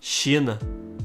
China,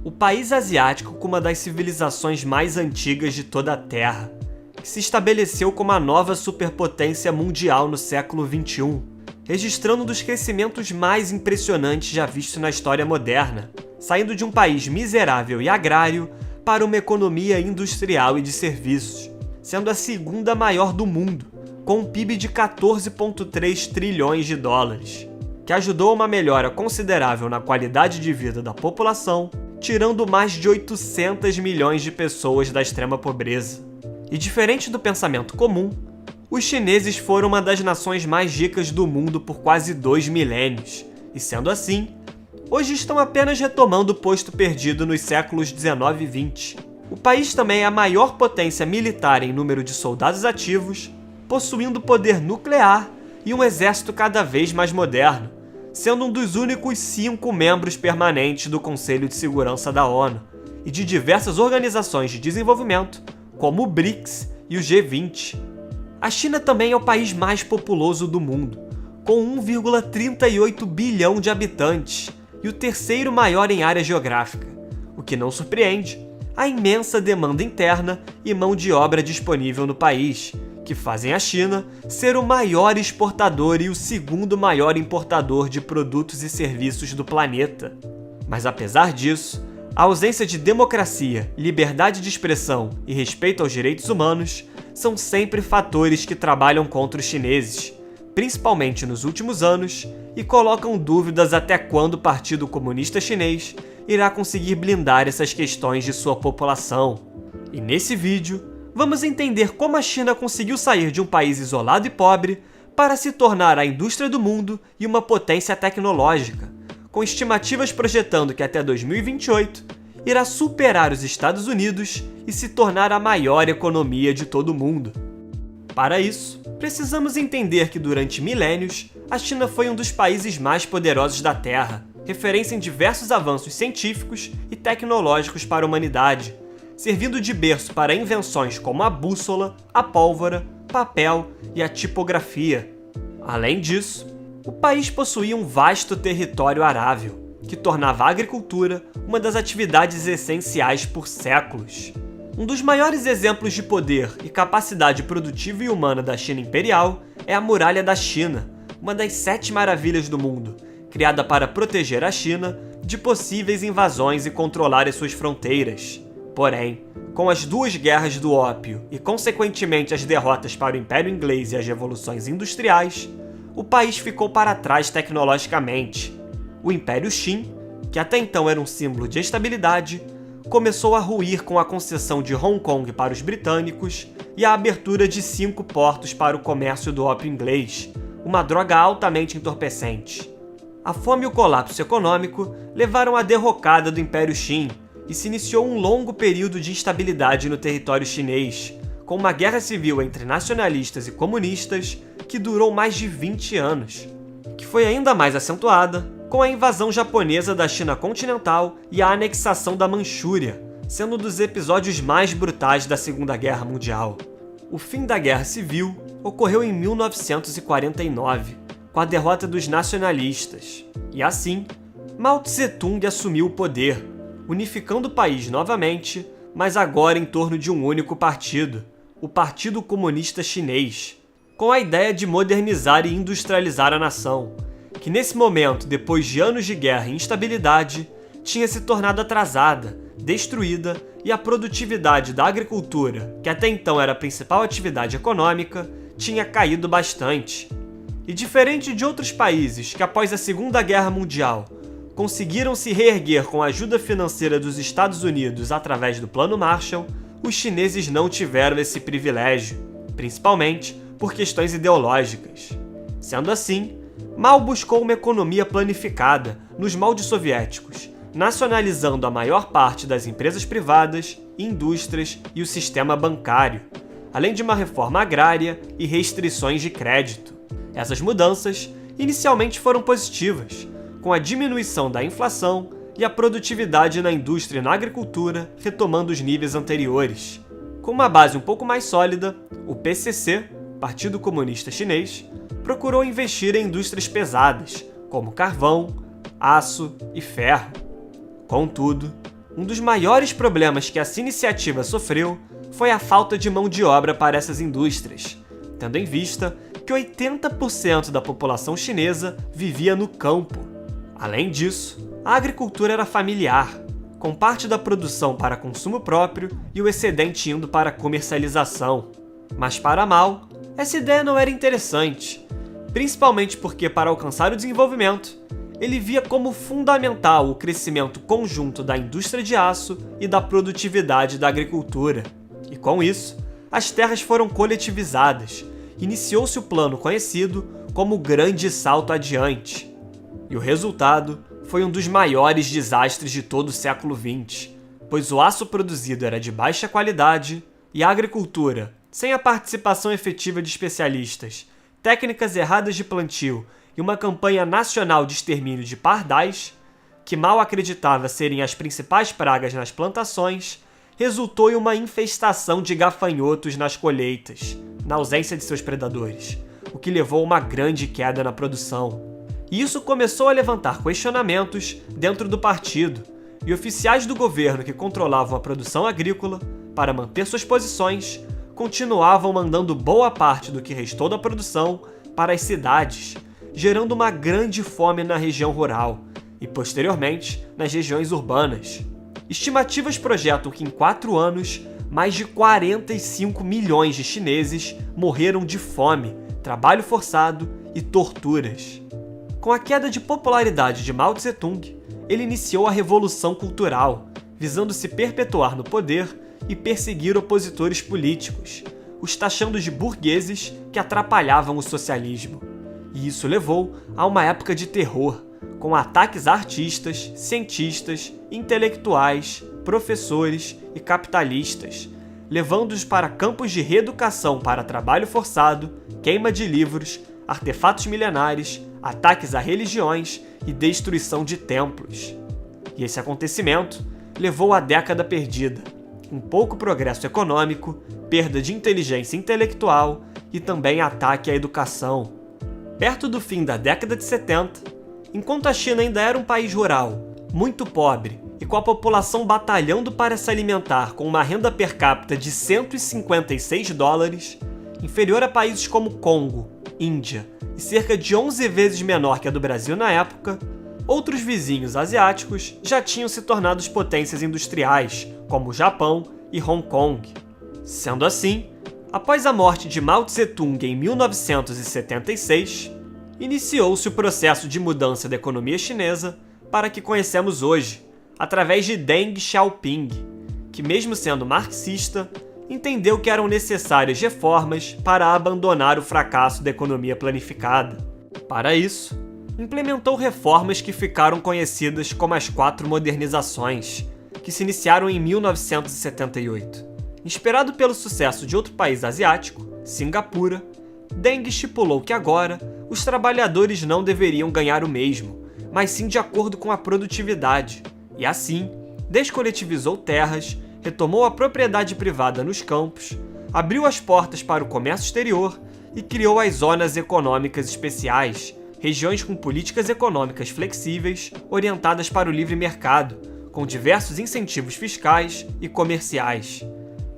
o país asiático com uma das civilizações mais antigas de toda a Terra, que se estabeleceu como a nova superpotência mundial no século XXI, registrando um dos crescimentos mais impressionantes já vistos na história moderna, saindo de um país miserável e agrário para uma economia industrial e de serviços, sendo a segunda maior do mundo, com um PIB de 14,3 trilhões de dólares, que ajudou a uma melhora considerável na qualidade de vida da população, tirando mais de 800 milhões de pessoas da extrema pobreza. E diferente do pensamento comum, os chineses foram uma das nações mais ricas do mundo por quase 2 milênios, e sendo assim, hoje estão apenas retomando o posto perdido nos séculos 19 e 20. O país também é a maior potência militar em número de soldados ativos, possuindo poder nuclear e um exército cada vez mais moderno, sendo um dos únicos 5 membros permanentes do Conselho de Segurança da ONU e de diversas organizações de desenvolvimento, como o BRICS e o G20. A China também é o país mais populoso do mundo, com 1,38 bilhão de habitantes e o terceiro maior em área geográfica, o que não surpreende a imensa demanda interna e mão de obra disponível no país, que fazem a China ser o maior exportador e o segundo maior importador de produtos e serviços do planeta. Mas apesar disso, a ausência de democracia, liberdade de expressão e respeito aos direitos humanos são sempre fatores que trabalham contra os chineses, principalmente nos últimos anos, e colocam dúvidas até quando o Partido Comunista Chinês irá conseguir blindar essas questões de sua população. E nesse vídeo, vamos entender como a China conseguiu sair de um país isolado e pobre para se tornar a indústria do mundo e uma potência tecnológica, com estimativas projetando que até 2028 irá superar os Estados Unidos e se tornar a maior economia de todo o mundo. Para isso, precisamos entender que durante milênios, a China foi um dos países mais poderosos da Terra, referência em diversos avanços científicos e tecnológicos para a humanidade, servindo de berço para invenções como a bússola, a pólvora, papel e a tipografia. Além disso, o país possuía um vasto território arável, que tornava a agricultura uma das atividades essenciais por séculos. Um dos maiores exemplos de poder e capacidade produtiva e humana da China imperial é a Muralha da China, uma das 7 maravilhas do mundo, criada para proteger a China de possíveis invasões e controlar as suas fronteiras. Porém, com as 2 guerras do ópio e, consequentemente, as derrotas para o Império Inglês e as revoluções industriais, o país ficou para trás tecnologicamente. O Império Qin, que até então era um símbolo de estabilidade, começou a ruir com a concessão de Hong Kong para os britânicos e a abertura de 5 portos para o comércio do ópio inglês, uma droga altamente entorpecente. A fome e o colapso econômico levaram à derrocada do Império Qin e se iniciou um longo período de instabilidade no território chinês, com uma guerra civil entre nacionalistas e comunistas que durou mais de 20 anos, que foi ainda mais acentuada com a invasão japonesa da China continental e a anexação da Manchúria, sendo um dos episódios mais brutais da Segunda Guerra Mundial. O fim da Guerra Civil ocorreu em 1949, com a derrota dos nacionalistas, e assim, Mao Tse-tung assumiu o poder, unificando o país novamente, mas agora em torno de um único partido, o Partido Comunista Chinês, com a ideia de modernizar e industrializar a nação, que nesse momento, depois de anos de guerra e instabilidade, tinha se tornado atrasada, destruída e a produtividade da agricultura, que até então era a principal atividade econômica, tinha caído bastante. E diferente de outros países que após a Segunda Guerra Mundial conseguiram se reerguer com a ajuda financeira dos Estados Unidos através do Plano Marshall, os chineses não tiveram esse privilégio, principalmente por questões ideológicas. Sendo assim, Mao buscou uma economia planificada, nos moldes soviéticos, nacionalizando a maior parte das empresas privadas, indústrias e o sistema bancário, além de uma reforma agrária e restrições de crédito. Essas mudanças inicialmente foram positivas, com a diminuição da inflação e a produtividade na indústria e na agricultura retomando os níveis anteriores. Com uma base um pouco mais sólida, o PCC, Partido Comunista Chinês, procurou investir em indústrias pesadas, como carvão, aço e ferro. Contudo, um dos maiores problemas que essa iniciativa sofreu foi a falta de mão de obra para essas indústrias, tendo em vista que 80% da população chinesa vivia no campo. Além disso, a agricultura era familiar, com parte da produção para consumo próprio e o excedente indo para comercialização. Mas para Mao, essa ideia não era interessante, principalmente porque, para alcançar o desenvolvimento, ele via como fundamental o crescimento conjunto da indústria de aço e da produtividade da agricultura. E com isso, as terras foram coletivizadas. Iniciou-se o plano conhecido como o Grande Salto Adiante. E o resultado foi um dos maiores desastres de todo o século XX, pois o aço produzido era de baixa qualidade e a agricultura, sem a participação efetiva de especialistas, técnicas erradas de plantio e uma campanha nacional de extermínio de pardais, que Mao acreditava serem as principais pragas nas plantações, resultou em uma infestação de gafanhotos nas colheitas, na ausência de seus predadores, o que levou a uma grande queda na produção. E isso começou a levantar questionamentos dentro do partido, e oficiais do governo que controlavam a produção agrícola, para manter suas posições, continuavam mandando boa parte do que restou da produção para as cidades, gerando uma grande fome na região rural e, posteriormente, nas regiões urbanas. Estimativas projetam que em 4 anos, mais de 45 milhões de chineses morreram de fome, trabalho forçado e torturas. Com a queda de popularidade de Mao Tse-tung, ele iniciou a Revolução Cultural, visando se perpetuar no poder e perseguir opositores políticos, os taxando de burgueses que atrapalhavam o socialismo. E isso levou a uma época de terror, com ataques a artistas, cientistas, intelectuais, professores e capitalistas, levando-os para campos de reeducação para trabalho forçado, queima de livros, artefatos milenares, ataques a religiões e destruição de templos. E esse acontecimento levou à década perdida, com pouco progresso econômico, perda de inteligência intelectual e também ataque à educação. Perto do fim da década de 70, enquanto a China ainda era um país rural, muito pobre e com a população batalhando para se alimentar com uma renda per capita de $156, inferior a países como Congo, Índia e cerca de 11 vezes menor que a do Brasil na época, outros vizinhos asiáticos já tinham se tornado potências industriais, como o Japão e Hong Kong. Sendo assim, após a morte de Mao Tse-tung em 1976, iniciou-se o processo de mudança da economia chinesa para que conhecemos hoje, através de Deng Xiaoping, que, mesmo sendo marxista, entendeu que eram necessárias reformas para abandonar o fracasso da economia planificada. Para isso, implementou reformas que ficaram conhecidas como as 4 modernizações, que se iniciaram em 1978. Inspirado pelo sucesso de outro país asiático, Singapura, Deng estipulou que agora os trabalhadores não deveriam ganhar o mesmo, mas sim de acordo com a produtividade, e assim descoletivizou terras, retomou a propriedade privada nos campos, abriu as portas para o comércio exterior e criou as zonas econômicas especiais, regiões com políticas econômicas flexíveis orientadas para o livre mercado, com diversos incentivos fiscais e comerciais.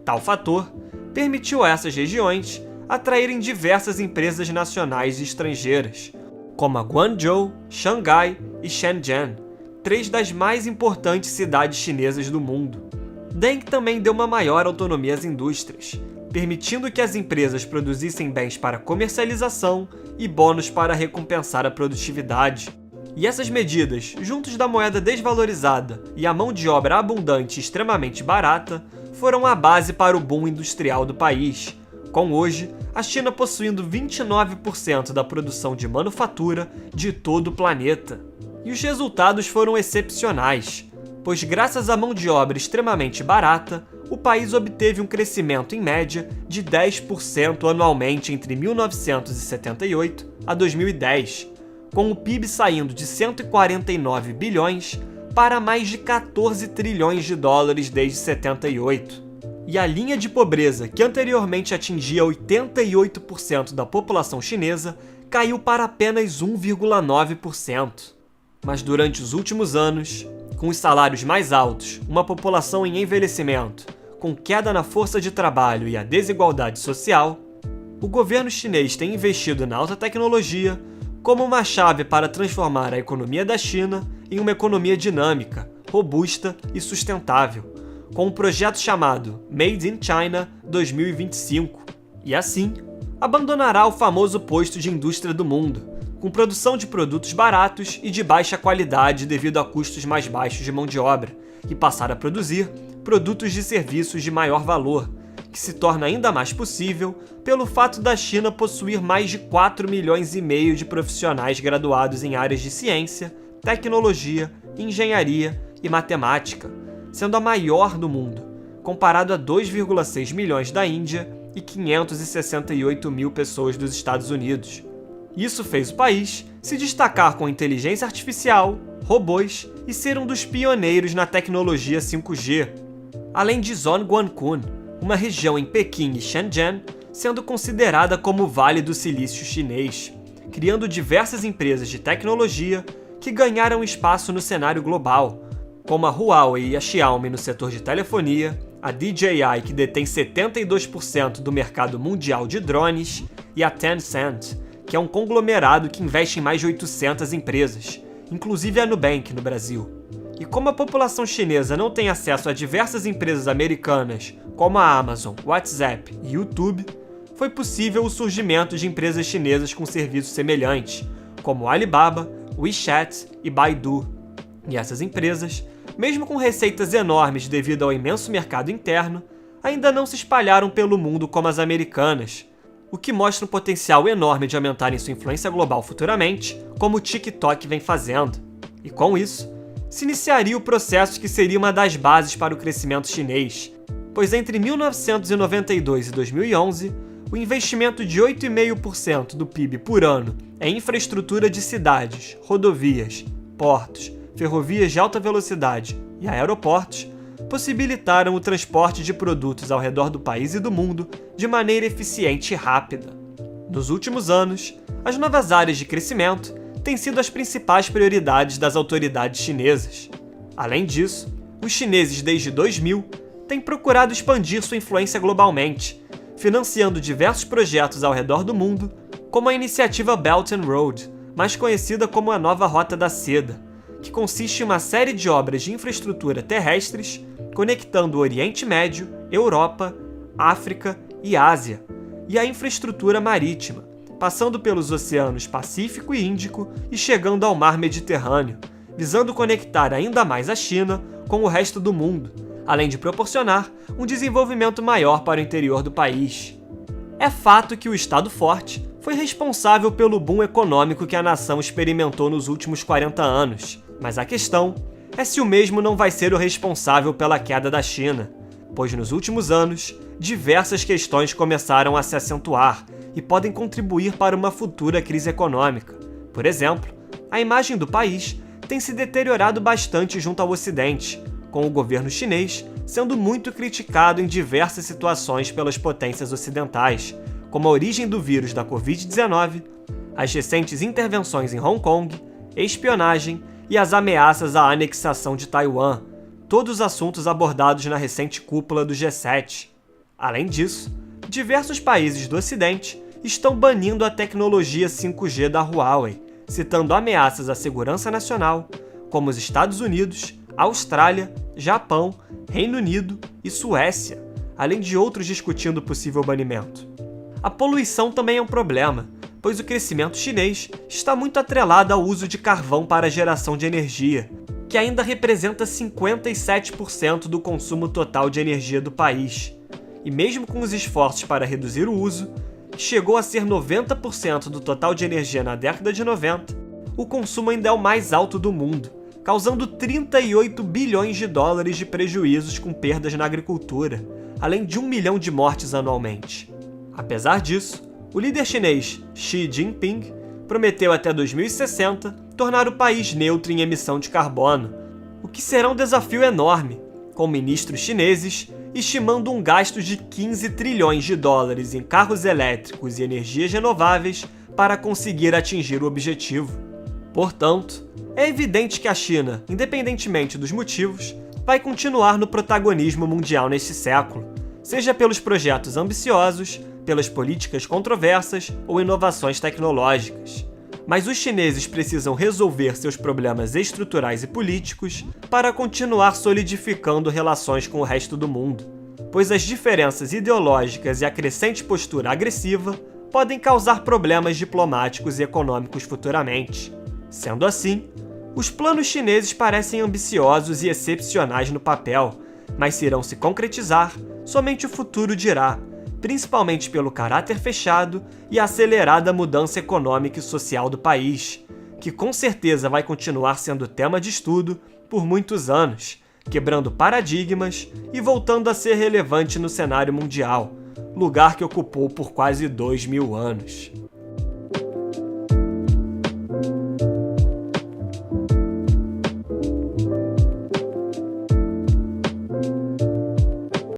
Tal fator permitiu a essas regiões atraírem diversas empresas nacionais e estrangeiras, como a Guangzhou, Xangai e Shenzhen, 3 das mais importantes cidades chinesas do mundo. Deng também deu uma maior autonomia às indústrias, permitindo que as empresas produzissem bens para comercialização e bônus para recompensar a produtividade. E essas medidas, juntos da moeda desvalorizada e a mão de obra abundante e extremamente barata, foram a base para o boom industrial do país, com hoje a China possuindo 29% da produção de manufatura de todo o planeta. E os resultados foram excepcionais, pois graças à mão de obra extremamente barata, o país obteve um crescimento em média de 10% anualmente entre 1978 a 2010, com o PIB saindo de 149 bilhões para mais de 14 trilhões de dólares desde 78. E a linha de pobreza, que anteriormente atingia 88% da população chinesa, caiu para apenas 1,9%. Mas durante os últimos anos, Com os salários mais altos, uma população em envelhecimento, com queda na força de trabalho e a desigualdade social, o governo chinês tem investido na alta tecnologia como uma chave para transformar a economia da China em uma economia dinâmica, robusta e sustentável, com um projeto chamado Made in China 2025, e assim abandonará o famoso posto de indústria do mundo, com produção de produtos baratos e de baixa qualidade devido a custos mais baixos de mão de obra, e passar a produzir produtos de serviços de maior valor, que se torna ainda mais possível pelo fato da China possuir mais de 4,5 milhões de profissionais graduados em áreas de ciência, tecnologia, engenharia e matemática, sendo a maior do mundo, comparado a 2,6 milhões da Índia e 568 mil pessoas dos Estados Unidos. Isso fez o país se destacar com inteligência artificial, robôs e ser um dos pioneiros na tecnologia 5G, além de Zhongguancun, uma região em Pequim e Shenzhen, sendo considerada como o Vale do Silício chinês, criando diversas empresas de tecnologia que ganharam espaço no cenário global, como a Huawei e a Xiaomi no setor de telefonia, a DJI, que detém 72% do mercado mundial de drones, e a Tencent, que é um conglomerado que investe em mais de 800 empresas, inclusive a Nubank no Brasil. E como a população chinesa não tem acesso a diversas empresas americanas, como a Amazon, WhatsApp e YouTube, foi possível o surgimento de empresas chinesas com serviços semelhantes, como Alibaba, WeChat e Baidu. E essas empresas, mesmo com receitas enormes devido ao imenso mercado interno, ainda não se espalharam pelo mundo como as americanas, o que mostra um potencial enorme de aumentarem sua influência global futuramente, como o TikTok vem fazendo. E com isso, se iniciaria o processo que seria uma das bases para o crescimento chinês, pois entre 1992 e 2011, o investimento de 8,5% do PIB por ano em infraestrutura de cidades, rodovias, portos, ferrovias de alta velocidade e aeroportos possibilitaram o transporte de produtos ao redor do país e do mundo de maneira eficiente e rápida. Nos últimos anos, as novas áreas de crescimento têm sido as principais prioridades das autoridades chinesas. Além disso, os chineses desde 2000 têm procurado expandir sua influência globalmente, financiando diversos projetos ao redor do mundo, como a iniciativa Belt and Road, mais conhecida como a Nova Rota da Seda, que consiste em uma série de obras de infraestrutura terrestres conectando o Oriente Médio, Europa, África e Ásia, e a infraestrutura marítima, passando pelos oceanos Pacífico e Índico e chegando ao Mar Mediterrâneo, visando conectar ainda mais a China com o resto do mundo, além de proporcionar um desenvolvimento maior para o interior do país. É fato que o Estado forte foi responsável pelo boom econômico que a nação experimentou nos últimos 40 anos, mas a questão é se o mesmo não vai ser o responsável pela queda da China, pois nos últimos anos, diversas questões começaram a se acentuar e podem contribuir para uma futura crise econômica. Por exemplo, a imagem do país tem se deteriorado bastante junto ao Ocidente, com o governo chinês sendo muito criticado em diversas situações pelas potências ocidentais, como a origem do vírus da Covid-19, as recentes intervenções em Hong Kong, espionagem e as ameaças à anexação de Taiwan, todos assuntos abordados na recente cúpula do G7. Além disso, diversos países do Ocidente estão banindo a tecnologia 5G da Huawei, citando ameaças à segurança nacional, como os Estados Unidos, Austrália, Japão, Reino Unido e Suécia, além de outros discutindo possível banimento. A poluição também é um problema, pois o crescimento chinês está muito atrelado ao uso de carvão para a geração de energia, que ainda representa 57% do consumo total de energia do país. E mesmo com os esforços para reduzir o uso, que chegou a ser 90% do total de energia na década de 90, o consumo ainda é o mais alto do mundo, causando 38 bilhões de dólares de prejuízos com perdas na agricultura, além de 1 milhão de mortes anualmente. Apesar disso, o líder chinês Xi Jinping prometeu até 2060 tornar o país neutro em emissão de carbono, o que será um desafio enorme, com ministros chineses estimando um gasto de 15 trilhões de dólares em carros elétricos e energias renováveis para conseguir atingir o objetivo. Portanto, É evidente que a China, independentemente dos motivos, vai continuar no protagonismo mundial neste século, seja pelos projetos ambiciosos, pelas políticas controversas ou inovações tecnológicas. Mas os chineses precisam resolver seus problemas estruturais e políticos para continuar solidificando relações com o resto do mundo, pois as diferenças ideológicas e a crescente postura agressiva podem causar problemas diplomáticos e econômicos futuramente. Sendo assim, os planos chineses parecem ambiciosos e excepcionais no papel, mas se irão se concretizar, somente o futuro dirá, principalmente pelo caráter fechado e a acelerada mudança econômica e social do país, que com certeza vai continuar sendo tema de estudo por muitos anos, quebrando paradigmas e voltando a ser relevante no cenário mundial, lugar que ocupou por quase 2000 anos.